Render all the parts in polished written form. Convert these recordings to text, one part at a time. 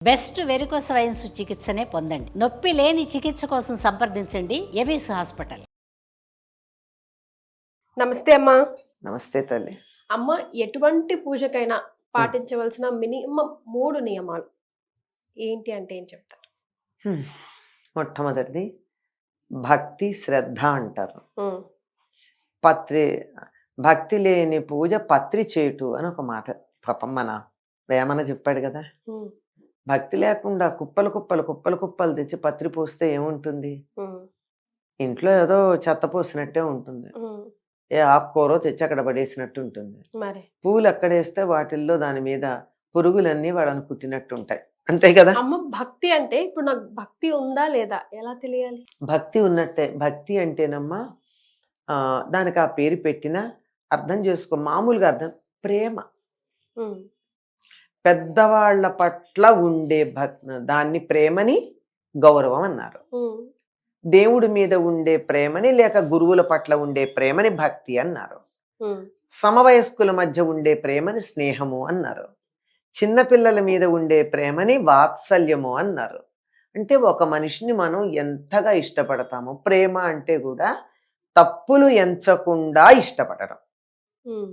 Best varicose veins చికిత్సనే పొందండి. నొప్పి లేని చికిత్స కోసం సంప్రదించండి ఎబిస్ హాస్పిటల్. నమస్తే అమ్మా. నమస్తే తల్లి. అమ్మ, ఎటువంటి పూజకైనా పాటించవలసిన మినిమం 3 నియమాలు ఏంటి అంటే ఏం చెప్తారు? మొట్టమొదటిది భక్తి శ్రద్ధ అంటారు. ఉమ్, భక్తి లేని పూజ పత్రి చేటు అని ఒక మాట పాపం మన వేమన చెప్పాడు కదా. ఉమ్, భక్తి లేకుండా కుప్పలు కుప్పలు కుప్పలు కుప్పలు తెచ్చి పత్రి పోస్తే ఏముంటుంది? ఉమ్, ఇంట్లో ఏదో చెత్త పోసినట్టే ఉంటుంది. ఉమ్, ఏ ఆకుకూరో తెచ్చి అక్కడ పడేసినట్టు ఉంటుంది. మరి పూలు అక్కడేస్తే వాటిల్లో దాని మీద పురుగులన్నీ వాళ్ళని కుట్టినట్టు ఉంటాయి. అంతే కదా. అమ్మ, భక్తి అంటే ఇప్పుడు నాకు భక్తి ఉందా లేదా ఎలా తెలియాలి? భక్తి ఉన్నట్టే. భక్తి అంటేనమ్మా దానికి ఆ పేరు పెట్టినా అర్థం చేసుకో. మామూలుగా అర్థం ప్రేమ. ఉమ్, పెద్దవాళ్ల పట్ల ఉండే దాన్ని ప్రేమని గౌరవం అన్నారు. ఉమ్, దేవుడి మీద ఉండే ప్రేమని లేక గురువుల పట్ల ఉండే ప్రేమని భక్తి అన్నారు. ఉమ్, సమవయస్కుల మధ్య ఉండే ప్రేమని స్నేహము అన్నారు. చిన్నపిల్లల మీద ఉండే ప్రేమని వాత్సల్యము అన్నారు. అంటే ఒక మనిషిని మనం ఎంతగా ఇష్టపడతామో, ప్రేమ అంటే కూడా తప్పులు ఎంచకుండా ఇష్టపడడం, ఉమ్,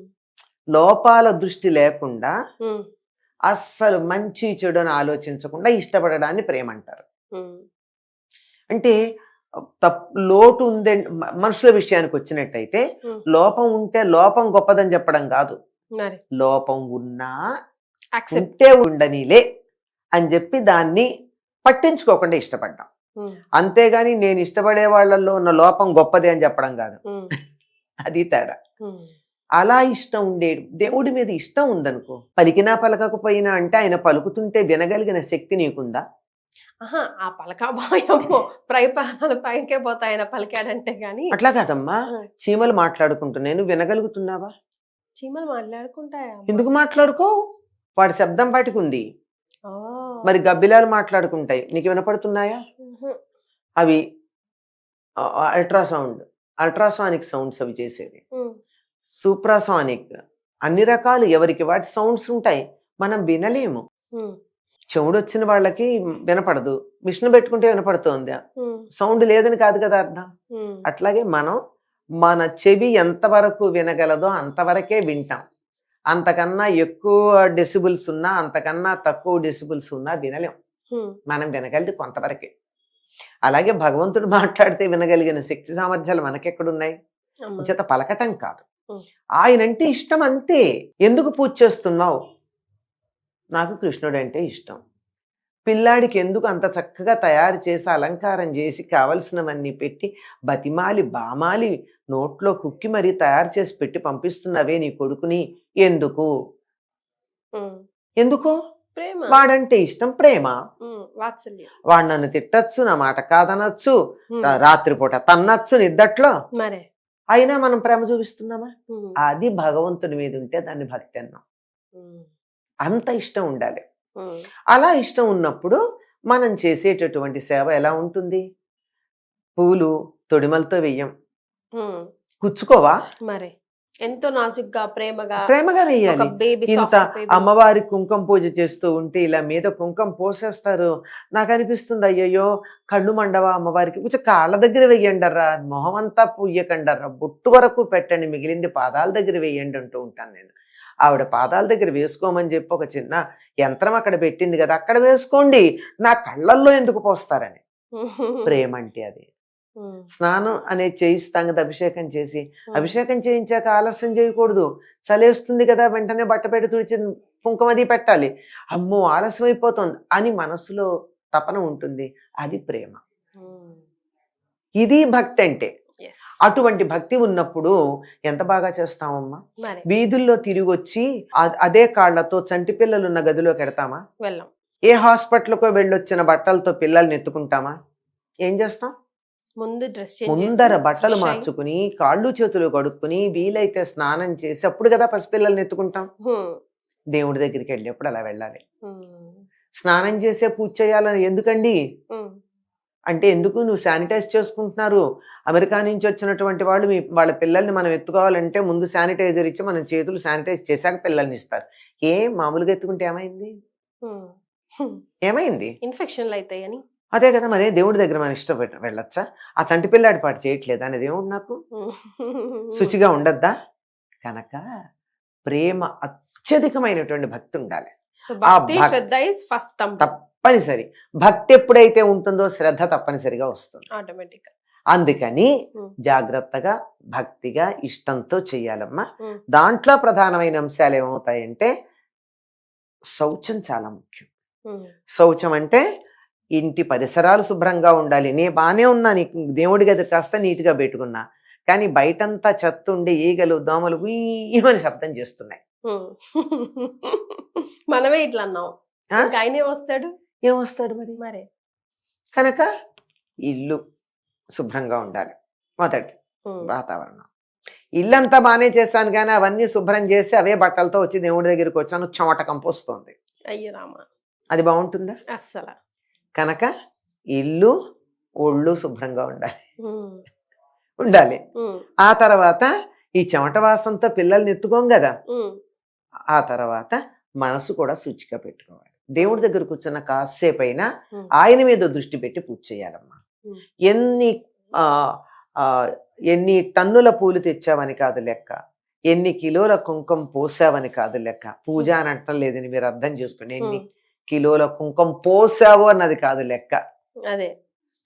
లోపాల దృష్టి లేకుండా ఉమ్, అస్సలు మంచి చెడుని ఆలోచించకుండా ఇష్టపడడాన్ని ప్రేమ అంటారు. ఉమ్, అంటే లోటు ఉందే మనుషుల విషయానికి వచ్చినట్టయితే లోపం ఉంటే లోపం గొప్పదని చెప్పడం కాదు. మరి లోపం ఉన్నా యాక్సెప్ట్. ఉంటే ఉండనీలే అని చెప్పి దాన్ని పట్టించుకోకుండా ఇష్టపడ్డాం. అంతేగాని నేను ఇష్టపడే వాళ్ళల్లో ఉన్న లోపం గొప్పదే అని చెప్పడం కాదు. అది తేడా. అలా ఇష్టం ఉండేది. దేవుడి మీద ఇష్టం ఉందనుకో, పలికినా పలకకపోయినా అంటే ఆయన పలుకుతుంటే వినగలిగిన శక్తి నీకుందా? ఆ పలకాభాయము ప్రాణాలు పైకే పోతాయన పలికాడంటే గాని. అట్లా కాదమ్మా. చీమలు మాట్లాడుకుంటున్నాయి, నువ్వు వినగలుగుతున్నావా? చీమలు మాట్లాడుకుంటాయా? ఎందుకు మాట్లాడుకో? వాడి శబ్దం వాటికి ఉంది. మరి గబ్బిలాలు మాట్లాడుకుంటాయి, నీకు వినపడుతున్నాయా? అవి అల్ట్రాసానిక్ సౌండ్స్ అవి చేసేది. సూప్రాసానిక్, అన్ని రకాలు ఎవరికి వాటి సౌండ్స్ ఉంటాయి. మనం వినలేము. చెవుడు వచ్చిన వాళ్ళకి వినపడదు, మిషన్ పెట్టుకుంటే వినపడుతోంది. సౌండ్ లేదని కాదు కదా అర్థం. అట్లాగే మనం మన చెవి ఎంతవరకు వినగలదో అంతవరకే వింటాం. అంతకన్నా ఎక్కువ డెసిబుల్స్ ఉన్నా, అంతకన్నా తక్కువ డెసిబుల్స్ ఉన్నా వినలేం. మనం వినగలిది కొంతవరకే. అలాగే భగవంతుడు మాట్లాడితే వినగలిగిన శక్తి సామర్థ్యాలు మనకెక్కడున్నాయి? చేత పలకటం కాదు, ఆయనంటే ఇష్టం అంతే. ఎందుకు పూజ చేస్తున్నావు? నాకు కృష్ణుడు అంటే ఇష్టం. పిల్లాడికి ఎందుకు అంత చక్కగా తయారు చేసి అలంకారం చేసి కావలసినవన్నీ పెట్టి బతిమాలి బామాలి నోట్లో కుక్కి మరీ తయారు చేసి పెట్టి పంపిస్తున్నవే నీ కొడుకుని? ఎందుకు? ఎందుకు? వాడంటే ఇష్టం, ప్రేమ. వాడు నన్ను తిట్టచ్చు, నా మాట కాదనొచ్చు, రాత్రిపూట తన్నచ్చు నిద్దట్లో, అయినా మనం ప్రేమ చూపిస్తున్నామా? అది భగవంతుడి మీద ఉంటే దాన్ని భక్తి అన్నాం. అంత ఇష్టం ఉండాలి. అలా ఇష్టం ఉన్నప్పుడు మనం చేసేటటువంటి సేవ ఎలా ఉంటుంది? పూలు తొడిమలతో వెయ్యం, కుచ్చుకోవా? మరి ఎంతో నాజుగ్గా ప్రేమగా వేయాలి. ఇంత అమ్మవారి కుంకుమ పూజ చేస్తూ ఉంటే ఇలా మీద కుంకుమ పోసేస్తారు. నాకు అనిపిస్తుంది, అయ్యయ్యో కళ్ళు మండవా అమ్మవారికి? కొంచెం కాళ్ళ దగ్గర వెయ్యండర్రా, మొహం అంతా పూయకండర్రా, బొట్టు వరకు పెట్టండి, మిగిలింది పాదాల దగ్గర వేయండి అంటూ ఉంటాను నేను. ఆవిడ పాదాల దగ్గర వేసుకోమని చెప్పి ఒక చిన్న యంత్రం అక్కడ పెట్టింది కదా, అక్కడ వేసుకోండి, నా కళ్ళల్లో ఎందుకు పోస్తారని. ప్రేమ అంటే అది. స్నానం అనేది చేయిస్తాం కదా, అభిషేకం చేసి. అభిషేకం చేయించాక ఆలస్యం చేయకూడదు. చలేస్తుంది కదా, వెంటనే బట్ట పెట్టి తుడిచి కుంకుమది పెట్టాలి. అమ్మో ఆలస్యం అయిపోతుంది అని మనసులో తపన ఉంటుంది. అది ప్రేమ. ఇది భక్తి అంటే. అటువంటి భక్తి ఉన్నప్పుడు ఎంత బాగా చేస్తామమ్మా. వీధుల్లో తిరిగి వచ్చి అదే కాళ్లతో చంటి పిల్లలు ఉన్న గదిలోకి ఎడతామా? వెళ్ళాం. ఏ హాస్పిటల్కో వెళ్ళొచ్చిన బట్టలతో పిల్లల్ని ఎత్తుకుంటామా? ఏం చేస్తాం? ముందర బట్టలు మార్చుకుని, కాళ్ళు చేతులు కడుక్కుని, వీలైతే స్నానం చేసి అప్పుడు కదా పసిపిల్లల్ని ఎత్తుకుంటాం. దేవుడి దగ్గరికి వెళ్ళేప్పుడు అలా వెళ్ళాలి. స్నానం చేసే పూజ చేయాలని ఎందుకండి అంటే, ఎందుకు నువ్వు శానిటైజ్ చేసుకుంటున్నారు. అమెరికా నుంచి వచ్చినటువంటి వాళ్ళు వాళ్ళ పిల్లల్ని మనం ఎత్తుకోవాలంటే ముందు శానిటైజర్ ఇచ్చి మనం చేతులు శానిటైజ్ చేశాక పిల్లల్ని ఇస్తారు. మామూలుగా ఎత్తుకుంటే ఏమైంది? ఏమైంది? ఇన్ఫెక్షన్లు అవుతాయని. అదే కదా, మరి దేవుడి దగ్గర మన ఇష్టం వెళ్ళొచ్చా? ఆ చంటి పిల్లాడి పాటు చేయట్లేదు అనేది ఏముంది నాకు? శుచిగా ఉండద్దా? కనుక ప్రేమ అత్యధికమైనటువంటి భక్తి ఉండాలి. సో భక్తి శ్రద్ధ ఇస్ ఫస్ట్ తప్పనిసరి. భక్తి ఎప్పుడైతే ఉంటుందో శ్రద్ధ తప్పనిసరిగా వస్తుంది. ఆటోమేటిక్. అందుకని జాగ్రత్తగా భక్తిగా ఇష్టంతో చెయ్యాలమ్మా. దాంట్లో ప్రధానమైన అంశాలు ఏమవుతాయంటే శౌచం చాలా ముఖ్యం. శౌచం అంటే ఇంటి పరిసరాలు శుభ్రంగా ఉండాలి. నే బాగానే ఉన్నా, నీకు దేవుడి గది కాస్త నీట్గా పెట్టుకున్నా, కానీ బయటంతా చెత్త ఉండి ఈగలు దోమలు ఉయ్యమని శబ్దం చేస్తున్నాయి. మనమే ఇట్లా అన్నాం, ఆయనే వస్తాడు. ఏమొస్తాడు మరి? కనుక ఇల్లు శుభ్రంగా ఉండాలి. మొదటి వాతావరణం. ఇల్లంతా బాగానే చేస్తాను కానీ అవన్నీ శుభ్రం చేసి అవే బట్టలతో వచ్చి దేవుడి దగ్గరికి వచ్చాను, చెమట కంపొస్తుంది. అయ్యో రామ, అది బాగుంటుందా? అస్సలు. కనుక ఇల్లు ఒళ్ళు శుభ్రంగా ఉండాలి. ఆ తర్వాత ఈ చెమట వాసనతో పిల్లల్ని ఎత్తుకోం కదా, ఆ తర్వాత మనసు కూడా శుచిగా పెట్టుకోవాలి. దేవుడి దగ్గర కూర్చున్న కాసేపు అయినా ఆయన మీద దృష్టి పెట్టి పూజ చేయాలమ్మా. ఎన్ని టన్నుల పూలు తెచ్చావని కాదు లెక్క, ఎన్ని కిలోల కుంకుమ పోసావని కాదు లెక్క. పూజ అని అంటం లేదని మీరు అర్థం చేసుకోండి. ఎన్ని కిలోల కుంకుమ పోసావు అన్నది కాదు లెక్క. అదే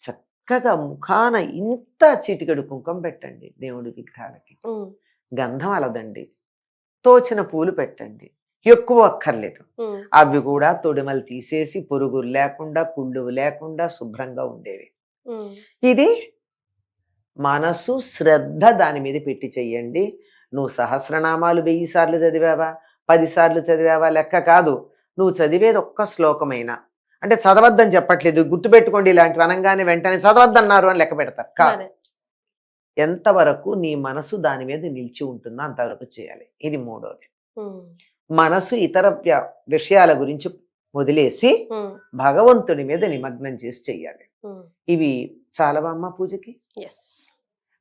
చక్కగా ముఖాన ఇంత చిటికెడు కుంకుమ పెట్టండి దేవుడి విగ్రహాలకి. గంధం అలదండి, తోచిన పూలు పెట్టండి, ఎక్కువ అక్కర్లేదు. అవి కూడా తొడిమలు తీసేసి పురుగులు లేకుండా కుళ్ళు లేకుండా శుభ్రంగా ఉండేవి. ఇది మనసు శ్రద్ధ దాని మీద పెట్టి చెయ్యండి. నువ్వు సహస్రనామాలు 1000 సార్లు చదివావా 10 సార్లు చదివావా లెక్క కాదు. నువ్వు చదివేది ఒక్క శ్లోకమైనా, అంటే చదవద్దని చెప్పట్లేదు, గుర్తుపెట్టుకోండి. ఇలాంటివి అనగానే వెంటనే చదవద్దన్నారు అని లెక్క పెడతారు కాదు. ఎంతవరకు నీ మనసు దాని మీద నిలిచి ఉంటుందో అంతవరకు చేయాలి. ఇది మూడోది. మనసు ఇతర విషయాల గురించి వదిలేసి భగవంతుడి మీద నిమగ్నం చేసి చెయ్యాలి. ఇవి చాలవమ్మ పూజకి.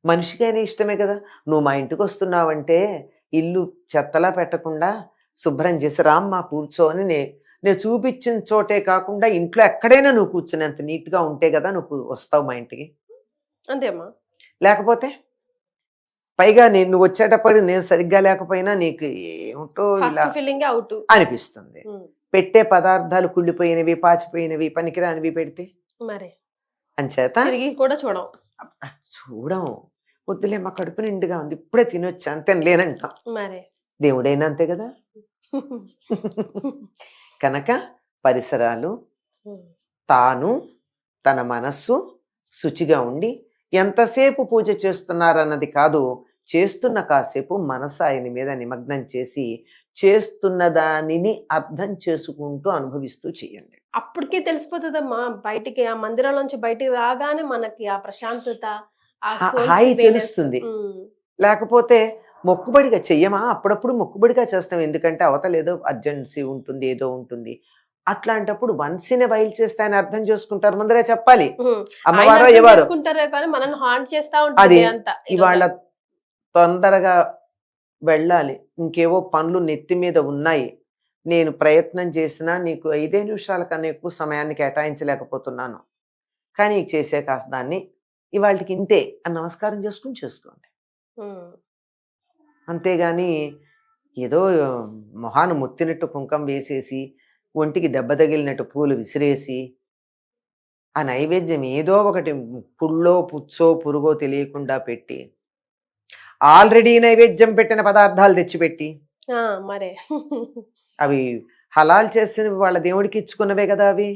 మనిషికైనా ఇష్టమే కదా. నువ్వు మా ఇంటికి వస్తున్నావంటే ఇల్లు చెత్తలా పెట్టకుండా శుభ్రం చేసి రామ్మా కూర్చో అని నేను చూపించిన చోటే కాకుండా ఇంట్లో ఎక్కడైనా నువ్వు కూర్చునేంత నీట్గా ఉంటే కదా నువ్వు వస్తావు మా ఇంటికి. అంతేమ్మా. లేకపోతే పైగా నువ్వు వచ్చేటప్పుడు నేను సరిగ్గా లేకపోయినా నీకు ఏమిటో ఇలా అనిపిస్తుంది. పెట్టే పదార్థాలు కుళ్ళిపోయినవి, పాచిపోయినవి, పనికిరానివి పెడితే మరి అంచేత కూడా చూడం. వద్దులే, మా కడుపు నిండుగా ఉంది, ఇప్పుడే తినొచ్చా అని తినలేనంటాం. దేవుడైనా అంతే కదా. కనుక పరిసరాలు, తాను, తన మనస్సు శుచిగా ఉండి ఎంతసేపు పూజ చేస్తున్నారన్నది కాదు, చేస్తున్న కాసేపు మనసు ఆయన మీద నిమగ్నం చేసి చేస్తున్న దానిని అర్థం చేసుకుంటూ అనుభవిస్తూ చేయండి. అప్పటికే తెలిసిపోతుందమ్మా. బయటికి ఆ మందిరంలోంచి బయటికి రాగానే మనకి ఆ ప్రశాంతత, హాయి తెలుస్తుంది. లేకపోతే మొక్కుబడిగా చెయ్యమా? అప్పుడప్పుడు మొక్కుబడిగా చేస్తాం, ఎందుకంటే అవతల ఏదో అర్జెన్సీ ఉంటుంది, ఏదో ఉంటుంది. అట్లాంటప్పుడు వన్సినే బయలు చేస్తాయని అర్థం చేసుకుంటారు, ముందరే చెప్పాలి. అమ్మవారో ఎవరు అది ఇవాళ తొందరగా వెళ్ళాలి, ఇంకేవో పనులు నెత్తి మీద ఉన్నాయి, నేను ప్రయత్నం చేసినా నీకు 5 నిమిషాల కన్నా ఎక్కువ సమయాన్ని కేటాయించలేకపోతున్నాను, కానీ చేసే కాస్త దాన్ని ఇవాళకి ఇంతే అని నమస్కారం చేసుకోండి. అంతేగాని ఏదో మొహాను ముత్తినట్టు కుంకం వేసేసి ఒంటికి దెబ్బ తగిలినట్టు పూలు విసిరేసి ఆ నైవేద్యం ఏదో ఒకటి పుల్లో పుచ్చో పురుగో తెలియకుండా పెట్టి ఆల్రెడీ నైవేద్యం పెట్టిన పదార్థాలు తెచ్చిపెట్టి మరే అవి హలాల్ చేసిన వాళ్ళ దేవుడికి ఇచ్చుకున్నవే కదా అవి.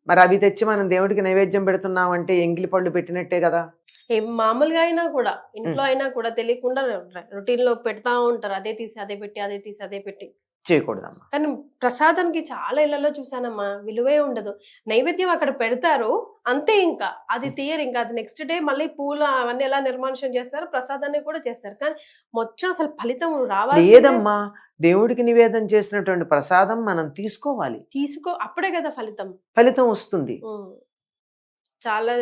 మరి అవి తెచ్చి మనం దేవుడికి నైవేద్యం పెడుతున్నామంటే ఎంగిలి పళ్ళు పెట్టినట్టే కదా. మామూలుగా అయినా కూడా ఇంట్లో అయినా కూడా తెలియకుండా రొటీన్ లో పెడతా ఉంటారు, అదే తీసి అదే పెట్టి, అదే తీసి అదే పెట్టి. చేయకూడదమ్మా. కానీ ప్రసాదానికి చాలా ఇళ్లలో చూసానమ్మా, విలువే ఉండదు. నైవేద్యం అక్కడ పెడతారు అంతే, ఇంకా అది తీయరు. ఇంకా అది నెక్స్ట్ డే మళ్ళీ పూలు అవన్నీ ఎలా నిర్మానుష్యం చేస్తారు, ప్రసాదాన్ని కూడా చేస్తారు, కానీ మొత్తం అసలు ఫలితం రావాలి లేదమ్మా. దేవుడికి నివేదన చేసినటువంటి ప్రసాదం మనం తీసుకోవాలి, అప్పుడే కదా ఫలితం వస్తుంది. చాలా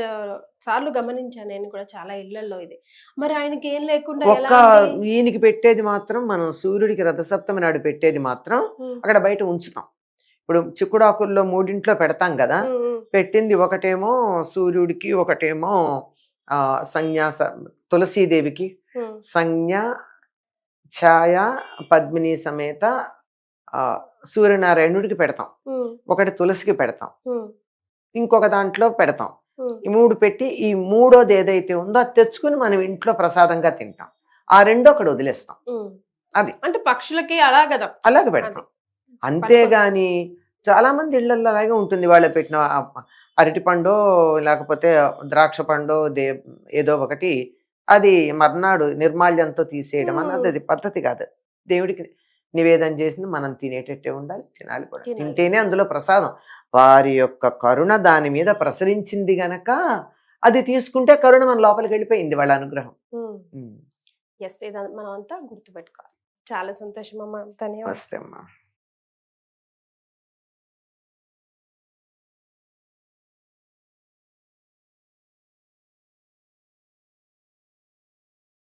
సార్లు గమనించాను నేను కూడా చాలా ఇళ్లలో ఇది. మరి ఆయనకి ఏం లేకుండా ఈయనకి పెట్టేది మాత్రం మనం సూర్యుడికి రథసప్తమి నాడు పెట్టేది మాత్రం అక్కడ బయట ఉంచుతాం. ఇప్పుడు చిక్కుడాకుల్లో 3 పెడతాం కదా, పెట్టింది ఒకటేమో సూర్యుడికి, ఒకటేమో సంన్యాస తులసీదేవికి, సంజ్ఞ ఛాయ పద్మిని సమేత సూర్యనారాయణుడికి పెడతాం, ఒకటి తులసికి పెడతాం, ఇంకొక దాంట్లో పెడతాం. ఈ 3 పెట్టి ఈ 3వది ఏదైతే ఉందో అది తెచ్చుకుని మనం ఇంట్లో ప్రసాదంగా తింటాం. ఆ 2 అక్కడ వదిలేస్తాం. అది అంటే పక్షులకి అలా కదా, అలాగే పెడతాం. అంతేగాని చాలా మంది ఇళ్లలో అలాగే ఉంటుంది. వాళ్ళు పెట్టిన అరటి పండో లేకపోతే ద్రాక్ష పండో ఏదో ఒకటి అది మర్నాడు నిర్మాల్యంతో తీసేయడం అన్నది అది పద్ధతి కాదు. దేవుడికి నివేదన చేసింది మనం తినేటట్టే ఉండాలి, తినాలి కూడా. తింటేనే అందులో ప్రసాదం. వారి యొక్క కరుణ దాని మీద ప్రసరించింది గనక అది తీసుకుంటే కరుణ మన లోపలికి వెళ్ళిపోయింది, వాళ్ళ అనుగ్రహం. ఎస్, ఇది మనం అంతా గుర్తుపెట్టుకోవాలి. చాలా సంతోషం అమ్మా, ధన్యవాదాలు. వస్తే అమ్మా.